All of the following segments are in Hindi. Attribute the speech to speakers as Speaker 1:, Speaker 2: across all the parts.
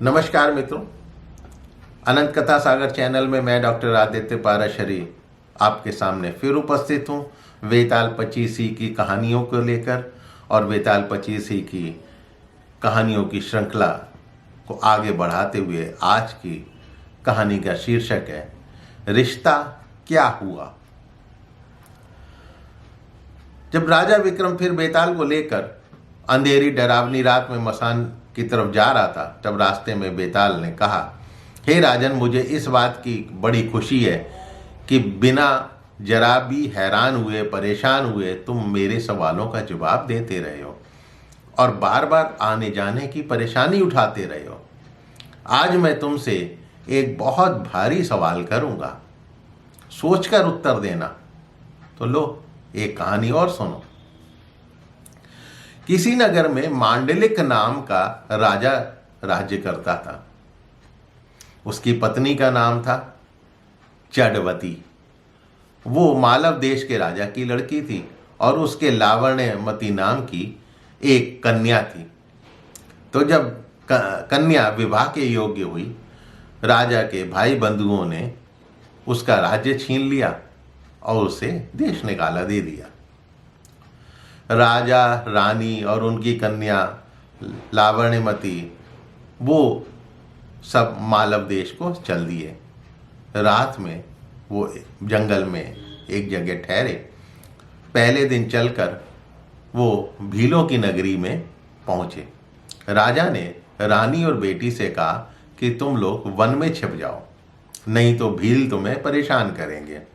Speaker 1: नमस्कार मित्रों, अनंत कथा सागर चैनल में मैं डॉक्टर आदित्य पाराशरी आपके सामने फिर उपस्थित हूँ वेताल पचीसी की कहानियों को लेकर। और वेताल पचीसी की कहानियों की श्रृंखला को आगे बढ़ाते हुए आज की कहानी का शीर्षक है रिश्ता क्या हुआ। जब राजा विक्रम फिर बेताल को लेकर अंधेरी डरावनी रात में मसान की तरफ जा रहा था, तब रास्ते में बेताल ने कहा, हे राजन, मुझे इस बात की बड़ी खुशी है कि बिना जरा भी हैरान हुए परेशान हुए तुम मेरे सवालों का जवाब देते रहे हो और बार बार आने जाने की परेशानी उठाते रहे हो। आज मैं तुमसे एक बहुत भारी सवाल करूंगा, सोचकर उत्तर देना। तो लो एक कहानी और सुनो। किसी नगर में मांडलिक नाम का राजा राज्य करता था। उसकी पत्नी का नाम था चंडवती। वो मालव देश के राजा की लड़की थी और उसके लावण्यमती नाम की एक कन्या थी। तो जब कन्या विवाह के योग्य हुई, राजा के भाई बंधुओं ने उसका राज्य छीन लिया और उसे देश निकाला दे दिया। राजा रानी और उनकी कन्या लावण्यमती वो सब मालव देश को चल दिए। रात में वो जंगल में एक जगह ठहरे। पहले दिन चलकर वो भीलों की नगरी में पहुंचे। राजा ने रानी और बेटी से कहा कि तुम लोग वन में छिप जाओ, नहीं तो भील तुम्हें परेशान करेंगे।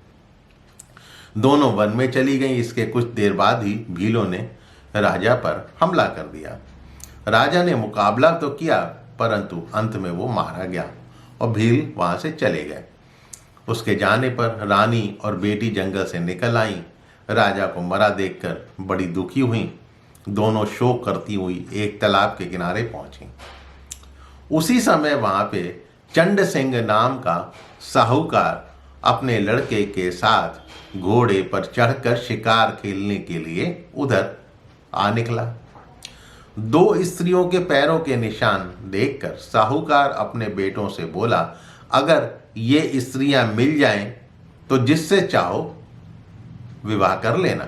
Speaker 1: दोनों वन में चली गईं। इसके कुछ देर बाद ही भीलों ने राजा पर हमला कर दिया। राजा ने मुकाबला तो किया, परंतु अंत में वो मारा गया और भील वहां से चले गए। उसके जाने पर रानी और बेटी जंगल से निकल आईं। राजा को मरा देखकर बड़ी दुखी हुई। दोनों शोक करती हुई एक तालाब के किनारे पहुंची। उसी समय वहां पे चंड सिंह नाम का साहूकार अपने लड़के के साथ घोड़े पर चढ़कर शिकार खेलने के लिए उधर आ निकला। दो स्त्रियों के पैरों के निशान देखकर साहूकार अपने बेटों से बोला, अगर ये स्त्रियां मिल जाएं तो जिससे चाहो विवाह कर लेना।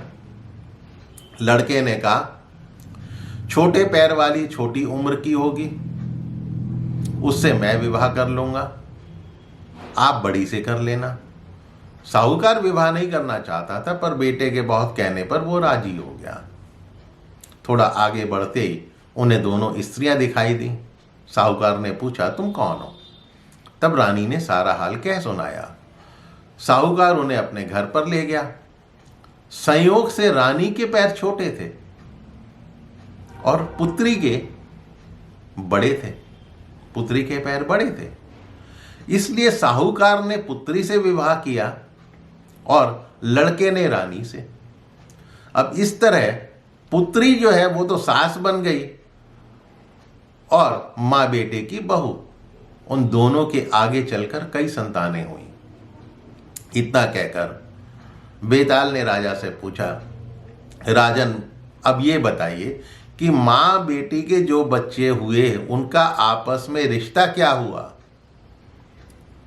Speaker 1: लड़के ने कहा, छोटे पैर वाली छोटी उम्र की होगी, उससे मैं विवाह कर लूंगा, आप बड़ी से कर लेना। साहूकार विवाह नहीं करना चाहता था, पर बेटे के बहुत कहने पर वो राजी हो गया। थोड़ा आगे बढ़ते ही उन्हें दोनों स्त्रियां दिखाई दी। साहूकार ने पूछा, तुम कौन हो? तब रानी ने सारा हाल कह सुनाया। साहूकार उन्हें अपने घर पर ले गया। संयोग से रानी के पैर छोटे थे और पुत्री के बड़े थे। पुत्री के पैर बड़े थे, इसलिए साहूकार ने पुत्री से विवाह किया और लड़के ने रानी से। अब इस तरह पुत्री जो है वो तो सास बन गई और मां बेटे की बहू। उन दोनों के आगे चलकर कई संतानें हुई। इतना कहकर बेताल ने राजा से पूछा, राजन, अब ये बताइए कि मां बेटी के जो बच्चे हुए उनका आपस में रिश्ता क्या हुआ?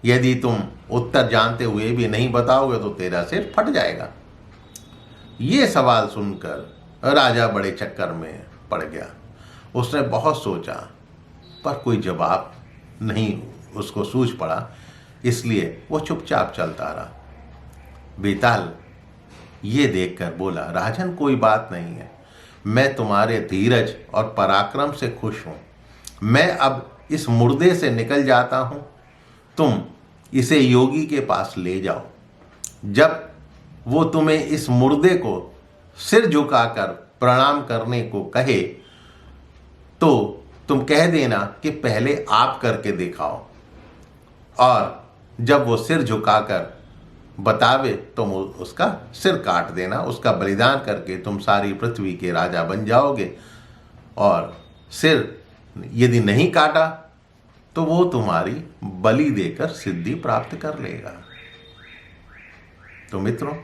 Speaker 1: यदि तुम उत्तर जानते हुए भी नहीं बताओगे तो तेरा सिर फट जाएगा। ये सवाल सुनकर राजा बड़े चक्कर में पड़ गया। उसने बहुत सोचा, पर कोई जवाब नहीं उसको सूझ पड़ा, इसलिए वो चुपचाप चलता रहा। बेताल ये देखकर बोला, राजन, कोई बात नहीं है, मैं तुम्हारे धीरज और पराक्रम से खुश हूं। मैं अब इस मुर्दे से निकल जाता हूं, तुम इसे योगी के पास ले जाओ। जब वो तुम्हें इस मुर्दे को सिर झुकाकर प्रणाम करने को कहे तो तुम कह देना कि पहले आप करके दिखाओ, और जब वो सिर झुकाकर बतावे तो उसका सिर काट देना। उसका बलिदान करके तुम सारी पृथ्वी के राजा बन जाओगे, और सिर यदि नहीं काटा तो वो तुम्हारी बलि देकर सिद्धि प्राप्त कर लेगा। तो मित्रों,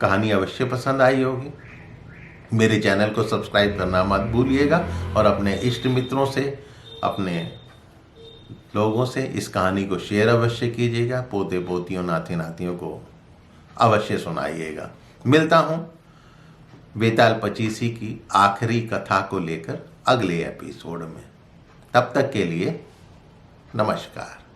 Speaker 1: कहानी अवश्य पसंद आई होगी। मेरे चैनल को सब्सक्राइब करना मत भूलिएगा और अपने इष्ट मित्रों से, अपने लोगों से इस कहानी को शेयर अवश्य कीजिएगा, पोते पोतियों नाती नातियों को अवश्य सुनाइएगा। मिलता हूँ बेताल पचीसी की आखिरी कथा को लेकर अगले एपिसोड में। तब तक के लिए नमस्कार।